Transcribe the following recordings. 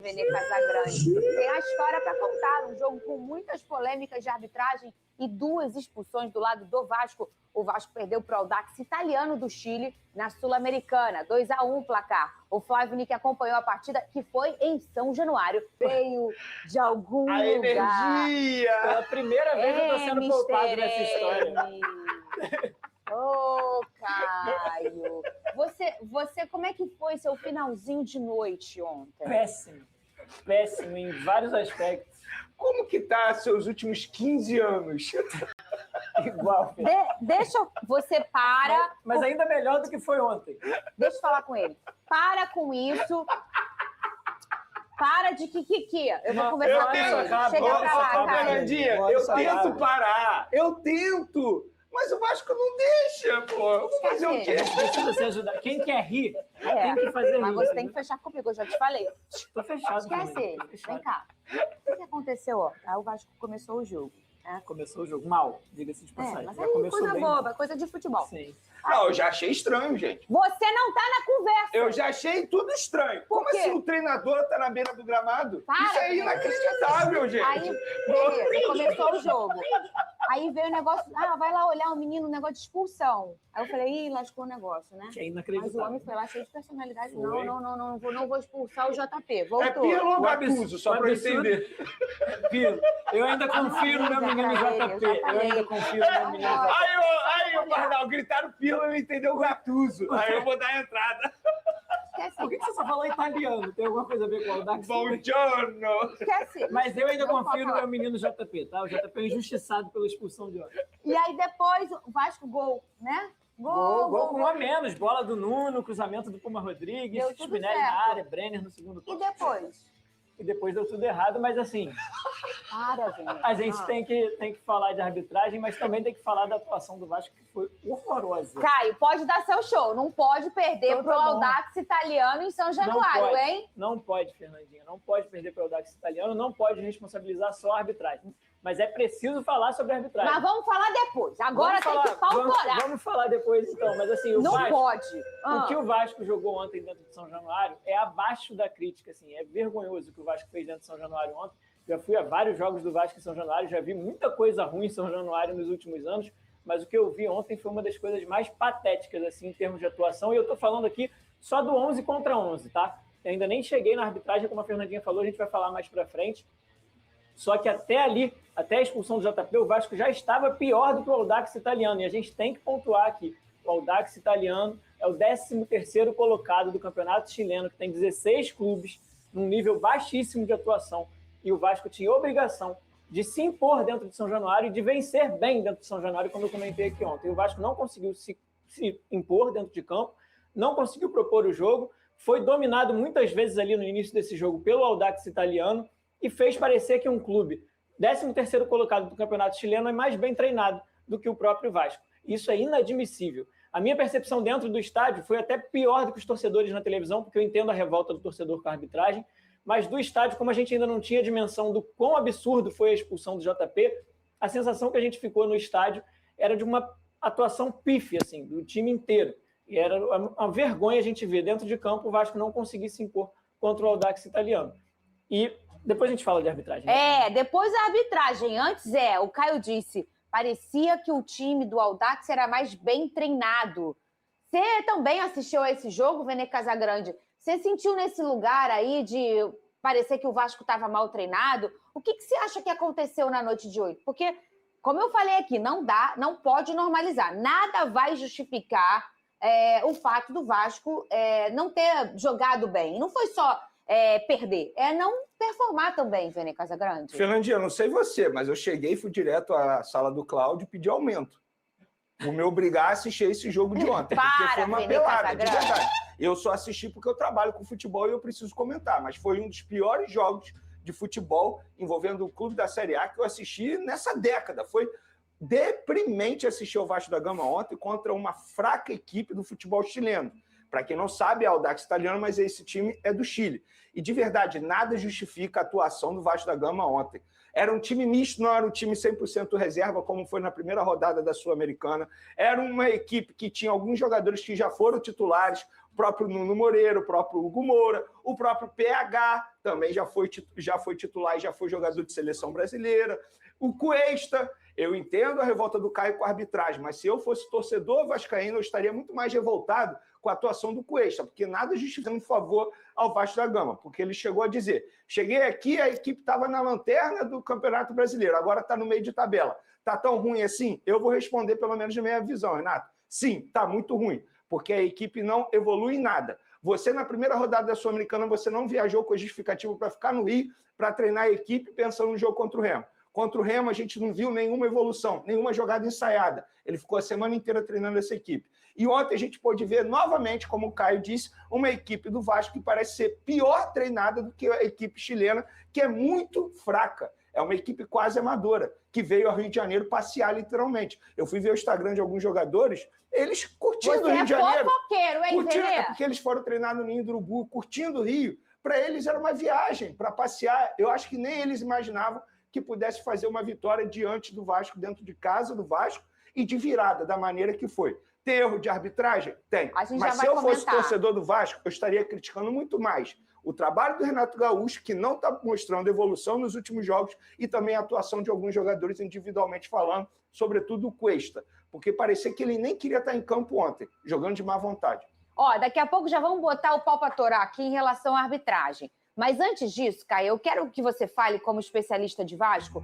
Vene Casagrande. Tem a história para contar, um jogo com muitas polêmicas de arbitragem e 2 expulsões do lado do Vasco. O Vasco perdeu para o Audax Italiano do Chile na Sul-Americana, 2-1 placar. O Flavini, que acompanhou a partida, que foi em São Januário, veio de algum lugar. Energia! Pela primeira vez eu tô sendo poupado nessa história. Ô, Caio, você como é que foi seu finalzinho de noite ontem? Péssimo em vários aspectos. Como que tá seus últimos 15 anos? Igual, filho. Você para... Mas ainda melhor do que foi ontem. Deixa eu falar com ele. Para com isso. Para de kikiki. Eu vou conversar com ele. Chega pra lá, cara. Fernandinha, eu tento parar. Eu tento. Mas o Vasco não deixa, pô. Eu vou fazer o quê? Precisa se ajudar. Quem quer rir, tem que fazer rir. Mas você tem que fechar comigo, eu já te falei. Tô fechado. Esquece ele. Vem cá. O que aconteceu? Ó? Aí o Vasco começou o jogo. Começou o jogo mal, diga-se de passagem. Mas já aí começou coisa bem boba, mal. coisa de futebol. Sim. Não, eu já achei estranho, gente. Você não tá na conversa. Eu já achei tudo estranho. Por Como quê? assim o treinador tá na beira do gramado? Para, Isso é inacreditável, gente. Aí, beleza, começou o jogo. Aí veio o negócio, vai lá olhar o menino, um negócio de expulsão. Aí eu falei, lascou o negócio, né? Que é inacreditável. Mas o homem foi lá cheio de personalidade. Foi. Não vou expulsar o JP. Voltou. É Pirlo ou Gattuso, só pra eu entender. Pirlo, eu ainda confio no meu menino JP. Eu ainda confio no meu menino JP. Aí, o Bardal, gritaram Pirlo, ele entendeu o Gattuso. Aí eu vou dar a entrada. Esquece. Por que você só falou italiano? Tem alguma coisa a ver com o Audax? Buongiorno. Esquece. Mas eu ainda Não confio no pode meu menino JP, tá? O JP é injustiçado pela expulsão de ontem. E aí depois, o Vasco, gol, né? Gol com um a menos. Bola do Nuno, cruzamento do Puma Rodrigues, Deu tudo Spinelli certo. na área, Brenner no segundo E tempo. depois? E depois deu tudo errado, mas assim, Para, gente. a gente tem que falar de arbitragem, mas também tem que falar da atuação do Vasco, que foi horrorosa. Caio, pode dar seu show. Não pode perder Então pro tá bom. Audax Italiano em São Não Januário, pode, hein? Não pode, Fernandinha. Não pode perder para o Audax Italiano, não pode responsabilizar só a arbitragem. Mas é preciso falar sobre a arbitragem. Mas vamos falar depois. Agora tem que pautorar. Vamos falar depois, então. Mas assim, o Não Vasco, pode. o que o Vasco jogou ontem dentro de São Januário é abaixo da crítica. Assim, é vergonhoso o que o Vasco fez dentro de São Januário ontem. Já fui a vários jogos do Vasco em São Januário, já vi muita coisa ruim em São Januário nos últimos anos, mas o que eu vi ontem foi uma das coisas mais patéticas assim, em termos de atuação. E eu estou falando aqui só do 11 contra 11, tá? Eu ainda nem cheguei na arbitragem, como a Fernandinha falou, a gente vai falar mais para frente. Só que até ali, até a expulsão do JP, o Vasco já estava pior do que o Audax Italiano. E a gente tem que pontuar aqui. O Audax Italiano é o 13º colocado do campeonato chileno, que tem 16 clubes, num nível baixíssimo de atuação. E o Vasco tinha obrigação de se impor dentro de São Januário e de vencer bem dentro de São Januário, como eu comentei aqui ontem. O Vasco não conseguiu se impor dentro de campo, não conseguiu propor o jogo, foi dominado muitas vezes ali no início desse jogo pelo Audax Italiano, e fez parecer que um clube 13º colocado do campeonato chileno é mais bem treinado do que o próprio Vasco. Isso é inadmissível. A minha percepção dentro do estádio foi até pior do que os torcedores na televisão, porque eu entendo a revolta do torcedor com a arbitragem, mas do estádio, como a gente ainda não tinha dimensão do quão absurdo foi a expulsão do JP, a sensação que a gente ficou no estádio era de uma atuação pífia, assim, do time inteiro. E era uma vergonha a gente ver dentro de campo o Vasco não conseguir se impor contra o Audax Italiano. E depois a gente fala de arbitragem. Né? Depois a arbitragem. Antes o Caio disse, parecia que o time do Audax era mais bem treinado. Você também assistiu a esse jogo, Vene Casagrande? Você sentiu nesse lugar aí de parecer que o Vasco estava mal treinado? O que você acha que aconteceu na noite de hoje? Porque, como eu falei aqui, não pode normalizar. Nada vai justificar o fato do Vasco não ter jogado bem. Não foi só perder, não performar também, Vene Casagrande. Fernandinha, eu não sei você, mas eu cheguei e fui direto à sala do Cláudio e pedi aumento. Vou me obrigar a assistir esse jogo de ontem. Porque foi uma pelada, de verdade. Eu só assisti porque eu trabalho com futebol e eu preciso comentar, mas foi um dos piores jogos de futebol envolvendo o clube da Série A que eu assisti nessa década. Foi deprimente assistir o Vasco da Gama ontem contra uma fraca equipe do futebol chileno. Para quem não sabe, é o Audax Italiano, mas esse time é do Chile. E, de verdade, nada justifica a atuação do Vasco da Gama ontem. Era um time misto, não era um time 100% reserva, como foi na primeira rodada da Sul-Americana. Era uma equipe que tinha alguns jogadores que já foram titulares, o próprio Nuno Moreira, o próprio Hugo Moura, o próprio PH, também já foi titular e já foi jogador de seleção brasileira. O Cuesta, eu entendo a revolta do Caio com a arbitragem, mas se eu fosse torcedor vascaíno, eu estaria muito mais revoltado com a atuação do Cuesta, porque nada justifica um favor ao Vasco da Gama, porque ele chegou a dizer, cheguei aqui, a equipe estava na lanterna do Campeonato Brasileiro, agora está no meio de tabela. Está tão ruim assim? Eu vou responder pelo menos na minha visão, Renato. Sim, está muito ruim, porque a equipe não evolui em nada. Você, na primeira rodada da Sul-Americana, você não viajou com a justificativa para ficar no Rio, para treinar a equipe pensando no jogo contra o Remo. Contra o Remo, a gente não viu nenhuma evolução, nenhuma jogada ensaiada. Ele ficou a semana inteira treinando essa equipe. E ontem a gente pôde ver novamente, como o Caio disse, uma equipe do Vasco que parece ser pior treinada do que a equipe chilena, que é muito fraca. É uma equipe quase amadora, que veio ao Rio de Janeiro passear literalmente. Eu fui ver o Instagram de alguns jogadores, eles curtindo o Rio de Janeiro. Fofoqueiro, hein, curtindo, porque eles foram treinar no Ninho do Urubu, curtindo o Rio. Para eles era uma viagem, para passear. Eu acho que nem eles imaginavam que pudesse fazer uma vitória diante do Vasco, dentro de casa do Vasco, e de virada, da maneira que foi. Tem erro de arbitragem? Tem. Mas se eu fosse torcedor do Vasco, eu estaria criticando muito mais o trabalho do Renato Gaúcho, que não está mostrando evolução nos últimos jogos, e também a atuação de alguns jogadores individualmente falando, sobretudo o Cuesta, porque parecia que ele nem queria estar em campo ontem, jogando de má vontade. Ó, daqui a pouco já vamos botar o pau para torar aqui em relação à arbitragem. Mas antes disso, Caio, eu quero que você fale, como especialista de Vasco,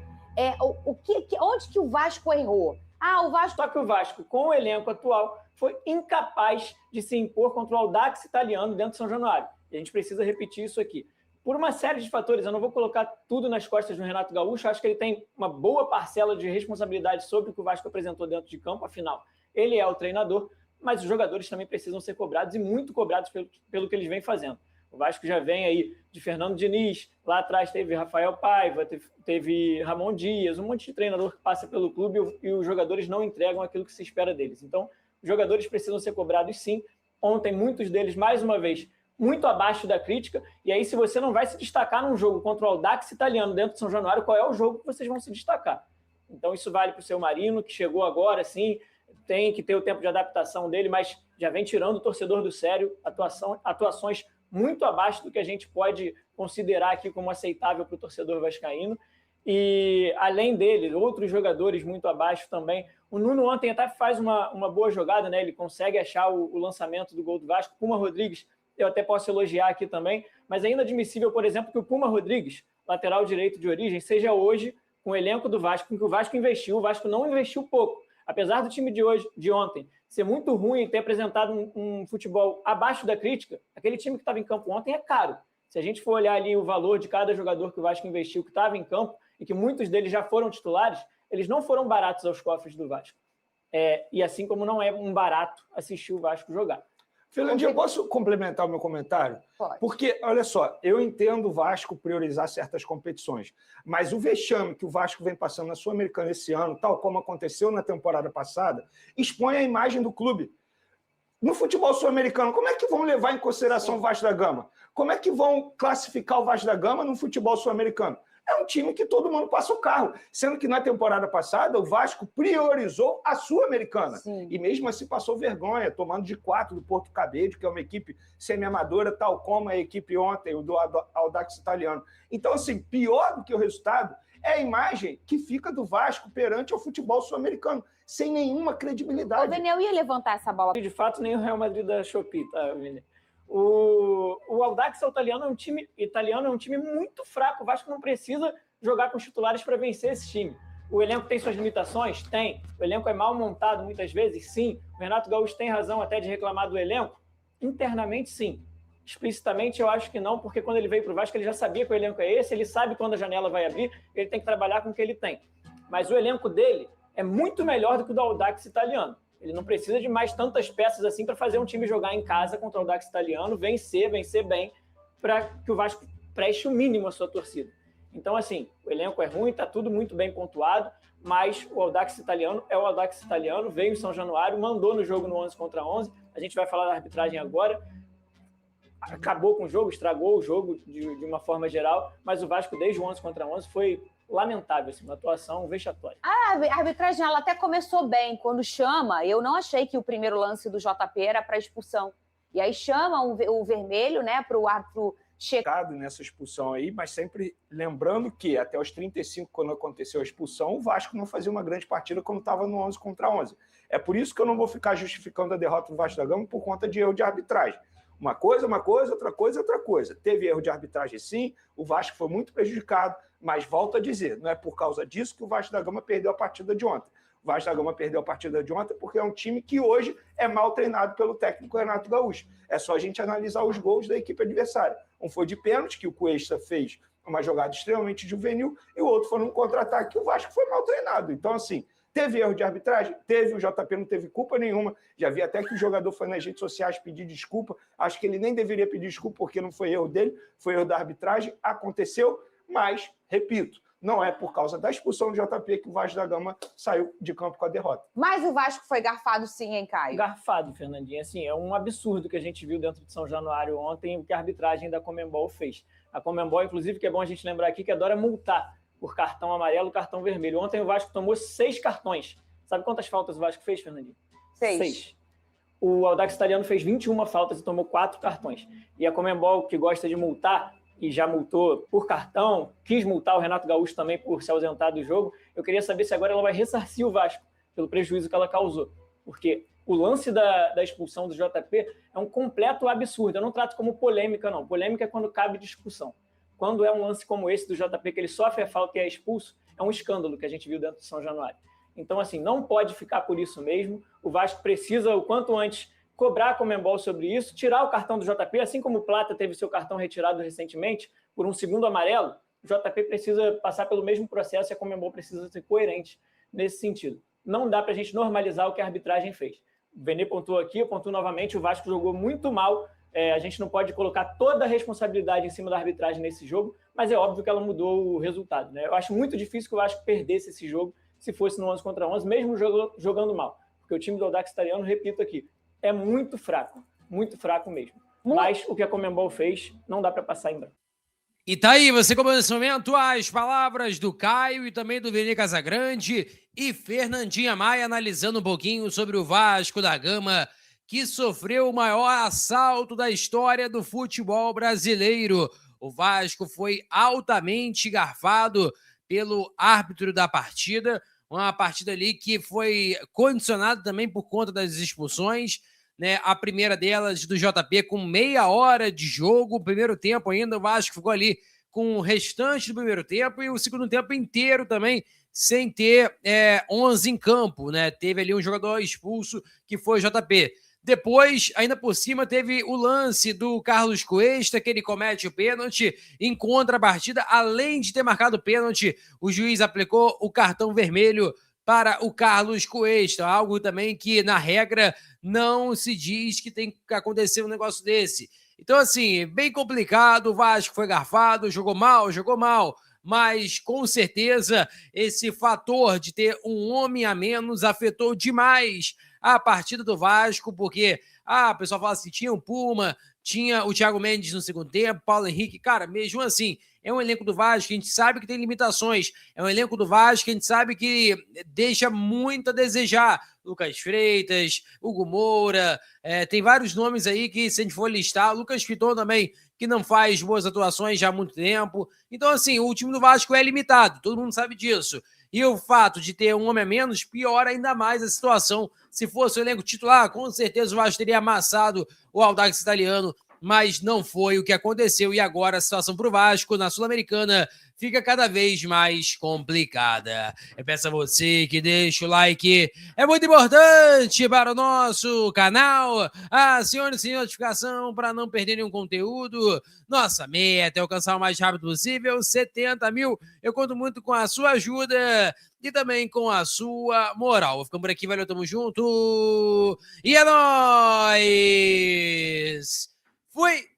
onde que o Vasco errou? O Vasco... Só que o Vasco, com o elenco atual, foi incapaz de se impor contra o Audax Italiano dentro de São Januário. E a gente precisa repetir isso aqui. Por uma série de fatores, eu não vou colocar tudo nas costas do Renato Gaúcho, acho que ele tem uma boa parcela de responsabilidade sobre o que o Vasco apresentou dentro de campo, afinal, ele é o treinador, mas os jogadores também precisam ser cobrados, e muito cobrados pelo que eles vêm fazendo. O Vasco já vem aí de Fernando Diniz, lá atrás teve Rafael Paiva, teve Ramon Dias, um monte de treinador que passa pelo clube e os jogadores não entregam aquilo que se espera deles. Então, os jogadores precisam ser cobrados sim. Ontem, muitos deles, mais uma vez, muito abaixo da crítica. E aí, se você não vai se destacar num jogo contra o Audax Italiano dentro de São Januário, qual é o jogo que vocês vão se destacar? Então, isso vale para o seu Marino, que chegou agora, sim, tem que ter o tempo de adaptação dele, mas já vem tirando o torcedor do sério, atuações muito abaixo do que a gente pode considerar aqui como aceitável para o torcedor vascaíno. E, além dele, outros jogadores muito abaixo também. O Nuno ontem até faz uma boa jogada, né? Ele consegue achar o lançamento do gol do Vasco. Puma Rodrigues, eu até posso elogiar aqui também, mas é inadmissível, por exemplo, que o Puma Rodrigues, lateral direito de origem, seja hoje, com o elenco do Vasco, com que o Vasco investiu. O Vasco não investiu pouco. Apesar do time de ontem ser muito ruim e ter apresentado um futebol abaixo da crítica, aquele time que estava em campo ontem é caro. Se a gente for olhar ali o valor de cada jogador que o Vasco investiu, que estava em campo, e que muitos deles já foram titulares, eles não foram baratos aos cofres do Vasco. E assim como não é um barato assistir o Vasco jogar. Fernandinho, eu posso complementar o meu comentário? Pode. Porque, olha só, eu entendo o Vasco priorizar certas competições, mas o vexame que o Vasco vem passando na Sul-Americana esse ano, tal como aconteceu na temporada passada, expõe a imagem do clube. No futebol sul-americano, como é que vão levar em consideração o Vasco da Gama? Como é que vão classificar o Vasco da Gama no futebol sul-americano? É um time que todo mundo passa o carro, sendo que na temporada passada o Vasco priorizou a Sul-Americana. E mesmo assim passou vergonha, tomando de 4 do Porto Cabede, que é uma equipe semi-amadora, tal como a equipe ontem, o do Audax Italiano. Então, assim, pior do que o resultado é a imagem que fica do Vasco perante o futebol sul-americano, sem nenhuma credibilidade. O Vene, eu ia levantar essa bola. De fato, nem o Real Madrid da Shopee, tá, Vene? O Audax italiano é um time muito fraco. O Vasco não precisa jogar com os titulares para vencer esse time. O elenco tem suas limitações? Tem. O elenco é mal montado muitas vezes? Sim. O Renato Gaúcho tem razão até de reclamar do elenco? Internamente, sim. Explicitamente, eu acho que não, porque quando ele veio para o Vasco, ele já sabia que o elenco é esse, ele sabe quando a janela vai abrir, ele tem que trabalhar com o que ele tem. Mas o elenco dele é muito melhor do que o do Audax italiano. Ele não precisa de mais tantas peças assim para fazer um time jogar em casa contra o Audax italiano, vencer bem, para que o Vasco preste o mínimo à sua torcida. Então, assim, o elenco é ruim, está tudo muito bem pontuado, mas o Audax italiano é o Audax italiano, veio em São Januário, mandou no jogo no 11 contra 11, a gente vai falar da arbitragem agora, acabou com o jogo, estragou o jogo de uma forma geral, mas o Vasco desde o 11 contra 11 foi lamentável, assim, uma atuação vexatória. A arbitragem, ela até começou bem. Quando chama, eu não achei que o primeiro lance do JP era para expulsão. E aí chama o vermelho, né, para o árbitro checado nessa expulsão aí, mas sempre lembrando que até os 35, quando aconteceu a expulsão, o Vasco não fazia uma grande partida quando estava no 11 contra 11. É por isso que eu não vou ficar justificando a derrota do Vasco da Gama por conta de erro de arbitragem. Uma coisa, outra coisa. Teve erro de arbitragem, sim, o Vasco foi muito prejudicado, mas volto a dizer, não é por causa disso que o Vasco da Gama perdeu a partida de ontem. O Vasco da Gama perdeu a partida de ontem porque é um time que hoje é mal treinado pelo técnico Renato Gaúcho. É só a gente analisar os gols da equipe adversária. Um foi de pênalti, que o Cuesta fez uma jogada extremamente juvenil, e o outro foi num contra-ataque que o Vasco foi mal treinado. Então, assim, teve erro de arbitragem? Teve, o JP não teve culpa nenhuma. Já vi até que o jogador foi nas redes sociais pedir desculpa. Acho que ele nem deveria pedir desculpa porque não foi erro dele, foi erro da arbitragem. Aconteceu, mas, repito, não é por causa da expulsão do JP que o Vasco da Gama saiu de campo com a derrota. Mas o Vasco foi garfado sim, hein, Caio? Garfado, Fernandinha. Assim, é um absurdo que a gente viu dentro de São Januário ontem, o que a arbitragem da Conmebol fez. A Conmebol, inclusive, que é bom a gente lembrar aqui, que adora multar por cartão amarelo, cartão vermelho. Ontem o Vasco tomou 6 cartões. Sabe quantas faltas o Vasco fez, Fernandinha? 6. O Audax Italiano fez 21 faltas e tomou 4 cartões. E a Conmebol, que gosta de multar, e já multou por cartão, quis multar o Renato Gaúcho também por se ausentar do jogo, eu queria saber se agora ela vai ressarcir o Vasco pelo prejuízo que ela causou. Porque o lance da expulsão do JP é um completo absurdo. Eu não trato como polêmica, não. Polêmica é quando cabe discussão. Quando é um lance como esse do JP, que ele sofre a falta e é expulso, é um escândalo que a gente viu dentro de São Januário. Então, assim, não pode ficar por isso mesmo. O Vasco precisa, o quanto antes, cobrar a Conmebol sobre isso, tirar o cartão do JP, assim como o Plata teve seu cartão retirado recentemente por um segundo amarelo, o JP precisa passar pelo mesmo processo e a Conmebol precisa ser coerente nesse sentido. Não dá para a gente normalizar o que a arbitragem fez. O Vene pontuou aqui, eu pontuo novamente, o Vasco jogou muito mal, a gente não pode colocar toda a responsabilidade em cima da arbitragem nesse jogo, mas é óbvio que ela mudou o resultado, né? Eu acho muito difícil que o Vasco perdesse esse jogo se fosse no 11 contra 11, mesmo jogando mal, porque o time do Audax Italiano, repito aqui, é muito fraco mesmo. Mas o que a Conmebol fez não dá para passar em branco. E tá aí, você como nesse momento, as palavras do Caio e também do Vene Casagrande e Fernandinha Maia analisando um pouquinho sobre o Vasco da Gama, que sofreu o maior assalto da história do futebol brasileiro. O Vasco foi altamente garfado pelo árbitro da partida, uma partida ali que foi condicionada também por conta das expulsões, né? A primeira delas do JP com meia hora de jogo, o primeiro tempo ainda, o Vasco ficou ali com o restante do primeiro tempo e o segundo tempo inteiro também sem ter 11 em campo, né? Teve ali um jogador expulso que foi o JP. Depois, ainda por cima, teve o lance do Carlos Cuesta, que ele comete o pênalti em contrapartida. Além de ter marcado o pênalti, o juiz aplicou o cartão vermelho para o Carlos Cuesta, algo também que, na regra, não se diz que tem que acontecer um negócio desse. Então, assim, bem complicado, o Vasco foi garfado, jogou mal, mas, com certeza, esse fator de ter um homem a menos afetou demais a partida do Vasco, porque o pessoal fala assim, tinha o Puma, tinha o Thiago Mendes no segundo tempo, Paulo Henrique, cara, mesmo assim, é um elenco do Vasco, a gente sabe que tem limitações, é um elenco do Vasco, a gente sabe que deixa muito a desejar, Lucas Freitas, Hugo Moura, tem vários nomes aí que, se a gente for listar, Lucas Piton também, que não faz boas atuações já há muito tempo, então assim, o time do Vasco é limitado, todo mundo sabe disso, e o fato de ter um homem a menos piora ainda mais a situação. Se fosse o elenco titular, com certeza o Vasco teria amassado o Audax Italiano, mas não foi o que aconteceu. E agora a situação para o Vasco na Sul-Americana fica cada vez mais complicada. Eu peço a você que deixe o like, é muito importante para o nosso canal. Acione-se a notificação para não perder nenhum conteúdo. Nossa meta é alcançar o mais rápido possível 70 mil. Eu conto muito com a sua ajuda e também com a sua moral. Ficamos por aqui, valeu, tamo junto. E é nóis! Fui!